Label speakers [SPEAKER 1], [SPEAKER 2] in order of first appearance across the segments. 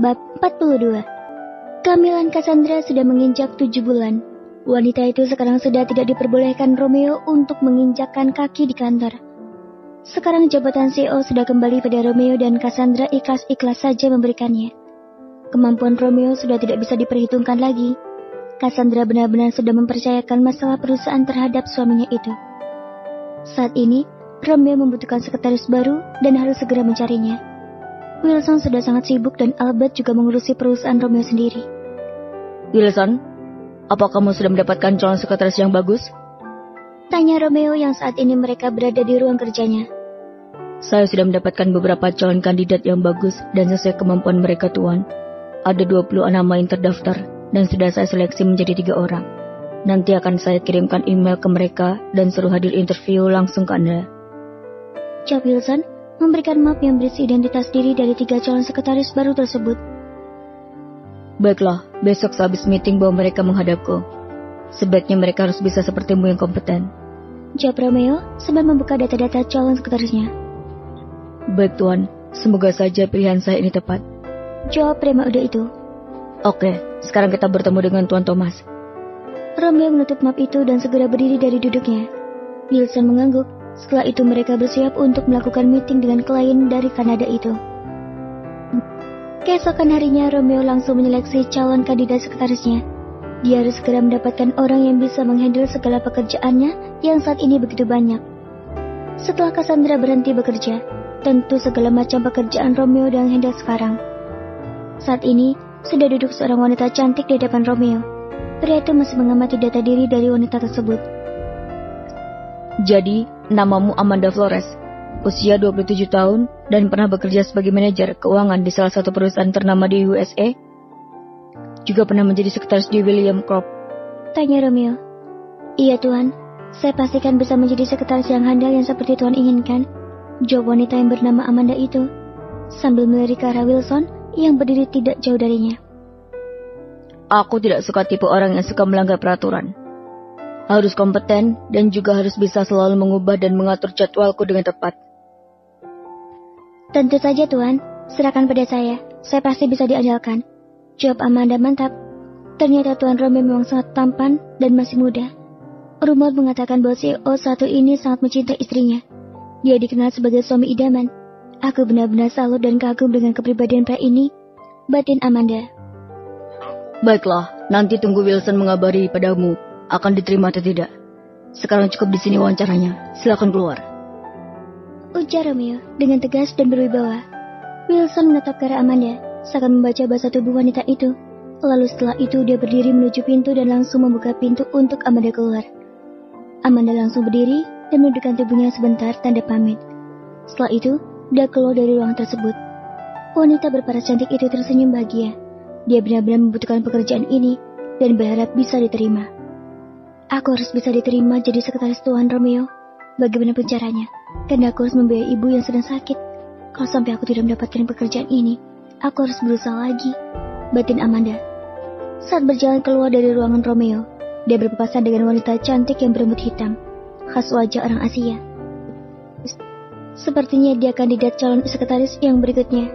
[SPEAKER 1] Bab 42. Kehamilan Cassandra sudah menginjak 7 bulan. Wanita itu sekarang sudah tidak diperbolehkan Romeo untuk menginjakkan kaki di kantor. Sekarang jabatan CEO sudah kembali pada Romeo dan Cassandra ikhlas-ikhlas saja memberikannya. Kemampuan Romeo sudah tidak bisa diperhitungkan lagi. Cassandra benar-benar sudah mempercayakan masalah perusahaan terhadap suaminya itu. Saat ini, Romeo membutuhkan sekretaris baru dan harus segera mencarinya. Wilson sudah sangat sibuk dan Albert juga mengurusi perusahaan Romeo sendiri.
[SPEAKER 2] Wilson, apa kamu sudah mendapatkan calon sekretaris yang bagus?
[SPEAKER 1] Tanya Romeo yang saat ini mereka berada di ruang kerjanya.
[SPEAKER 2] Saya sudah mendapatkan beberapa calon kandidat yang bagus dan sesuai kemampuan mereka, Tuan. Ada 20 nama yang terdaftar dan sudah saya seleksi menjadi 3 orang. Nanti akan saya kirimkan email ke mereka dan suruh hadir interview langsung ke Anda.
[SPEAKER 1] Jawab Wilson, memberikan map yang berisi identitas diri dari 3 calon sekretaris baru tersebut.
[SPEAKER 2] Baiklah, besok sehabis meeting bawa mereka menghadapku. Sebaiknya mereka harus bisa sepertimu yang kompeten.
[SPEAKER 1] Jawab Romeo sambil membuka data-data calon sekretarisnya.
[SPEAKER 2] Baik Tuan, semoga saja pilihan saya ini tepat.
[SPEAKER 1] Jawab prima udah itu.
[SPEAKER 2] Oke, sekarang kita bertemu dengan Tuan Thomas.
[SPEAKER 1] Romeo menutup map itu dan segera berdiri dari duduknya. Wilson mengangguk. Setelah itu mereka bersiap untuk melakukan meeting dengan klien dari Kanada itu. Keesokan harinya Romeo langsung menyeleksi calon kandidat sekretarisnya. Dia harus segera mendapatkan orang yang bisa menghandle segala pekerjaannya yang saat ini begitu banyak. Setelah Cassandra berhenti bekerja, tentu segala macam pekerjaan Romeo dan handle sekarang. Saat ini sudah duduk seorang wanita cantik di depan Romeo. Pria itu masih mengamati data diri dari wanita tersebut.
[SPEAKER 2] Jadi, namamu Amanda Flores, usia 27 tahun dan pernah bekerja sebagai manajer keuangan di salah satu perusahaan ternama di USA. Juga pernah menjadi sekretaris di William Corp.
[SPEAKER 1] Tanya Romeo. Iya Tuan, saya pastikan bisa menjadi sekretaris yang handal yang seperti Tuan inginkan. Jawab wanita yang bernama Amanda itu, sambil melirik ke arah Wilson yang berdiri tidak jauh darinya.
[SPEAKER 2] Aku tidak suka tipe orang yang suka melanggar peraturan. Harus kompeten dan juga harus bisa selalu mengubah dan mengatur jadwalku dengan tepat.
[SPEAKER 1] Tentu saja Tuan, serahkan pada saya pasti bisa diandalkan. Jawab Amanda mantap. Ternyata Tuan Romeo memang sangat tampan dan masih muda. Rumor mengatakan bahwa CEO satu ini sangat mencintai istrinya. Dia dikenal sebagai suami idaman. Aku benar-benar salut dan kagum dengan kepribadian pria ini, batin Amanda.
[SPEAKER 2] Baiklah, nanti tunggu Wilson mengabari padamu akan diterima atau tidak. Sekarang cukup di sini wawancaranya. Silakan keluar.
[SPEAKER 1] Ujar Romeo dengan tegas dan berwibawa. Wilson menatap ke arah Amanda, seakan membaca bahasa tubuh wanita itu. Lalu setelah itu dia berdiri menuju pintu dan langsung membuka pintu untuk Amanda keluar. Amanda langsung berdiri dan menundukkan tubuhnya sebentar tanda pamit. Setelah itu, dia keluar dari ruang tersebut. Wanita berparas cantik itu tersenyum bahagia. Dia benar-benar membutuhkan pekerjaan ini dan berharap bisa diterima. Aku harus bisa diterima jadi sekretaris Tuan Romeo. Bagaimanapun caranya, karena aku harus membiayai ibu yang sedang sakit. Kalau sampai aku tidak mendapatkan pekerjaan ini, aku harus berusaha lagi, batin Amanda. Saat berjalan keluar dari ruangan Romeo, dia berpapasan dengan wanita cantik yang berambut hitam, khas wajah orang Asia. Sepertinya dia kandidat calon sekretaris yang berikutnya.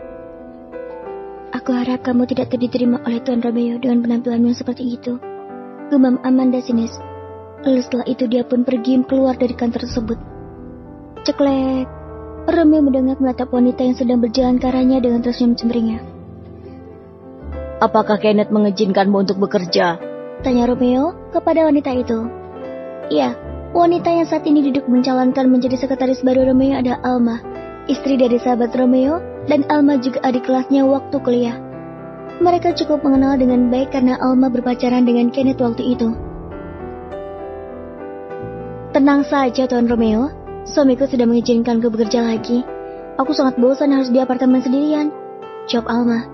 [SPEAKER 1] Aku harap kamu tidak diterima oleh Tuan Romeo dengan penampilanmu seperti itu, gumam Amanda sinis. Lalu setelah itu dia pun pergi keluar dari kantor tersebut. Ceklek. Romeo mendengar menatap wanita yang sedang berjalan ke arahnya dengan tersenyum cemberengnya.
[SPEAKER 2] Apakah Kenneth mengizinkanmu untuk bekerja?
[SPEAKER 1] Tanya Romeo kepada wanita itu. Iya, wanita yang saat ini duduk mencalonkan menjadi sekretaris baru Romeo adalah Alma, istri dari sahabat Romeo, dan Alma juga adik kelasnya waktu kuliah. Mereka cukup mengenal dengan baik karena Alma berpacaran dengan Kenneth waktu itu. Tenang saja Tuan Romeo, suamiku sudah mengizinkanku bekerja lagi. Aku sangat bosan harus di apartemen sendirian, jawab Alma.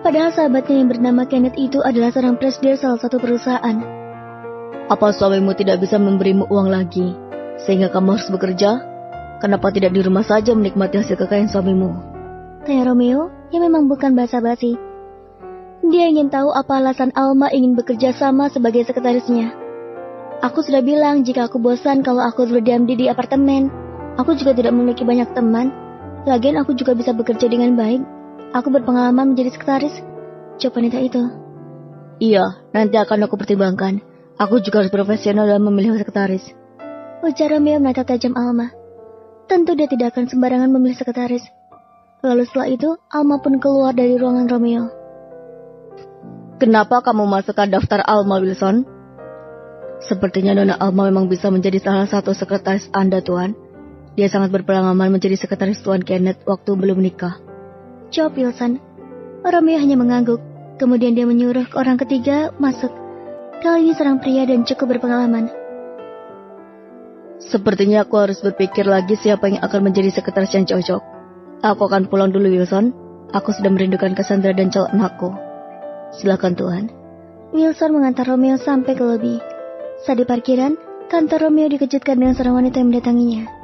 [SPEAKER 1] Padahal sahabatnya yang bernama Kenneth itu adalah seorang presiden salah satu perusahaan.
[SPEAKER 2] Apa suamimu tidak bisa memberimu uang lagi, sehingga kamu harus bekerja? Kenapa tidak di rumah saja menikmati hasil kekayaan suamimu?
[SPEAKER 1] Tanya Romeo, yang memang bukan basa-basi. Dia ingin tahu apa alasan Alma ingin bekerja sama sebagai sekretarisnya. Aku sudah bilang jika aku bosan kalau aku berdiam di apartemen. Aku juga tidak memiliki banyak teman. Lagian aku juga bisa bekerja dengan baik. Aku berpengalaman menjadi sekretaris, Jawab wanita itu.
[SPEAKER 2] Iya, nanti akan aku pertimbangkan. Aku juga harus profesional dalam memilih sekretaris.
[SPEAKER 1] Ujar Romeo menatap tajam Alma. Tentu dia tidak akan sembarangan memilih sekretaris. Lalu setelah itu, Alma pun keluar dari ruangan Romeo.
[SPEAKER 2] Kenapa kamu masukkan daftar Alma, Wilson? Sepertinya Nona Alma memang bisa menjadi salah satu sekretaris Anda, Tuan. Dia sangat berpengalaman menjadi sekretaris Tuan Kenneth waktu belum menikah.
[SPEAKER 1] Jawab Wilson. Romeo hanya mengangguk. Kemudian dia menyuruh ke orang ketiga masuk. Kali ini seorang pria dan cukup berpengalaman.
[SPEAKER 2] Sepertinya aku harus berpikir lagi siapa yang akan menjadi sekretaris yang cocok. Aku akan pulang dulu, Wilson. Aku sudah merindukan Cassandra dan calon anakku. Silakan, Tuan.
[SPEAKER 1] Wilson mengantar Romeo sampai ke lobi. Saat di parkiran, kantor Romeo dikejutkan dengan seorang wanita yang mendatanginya.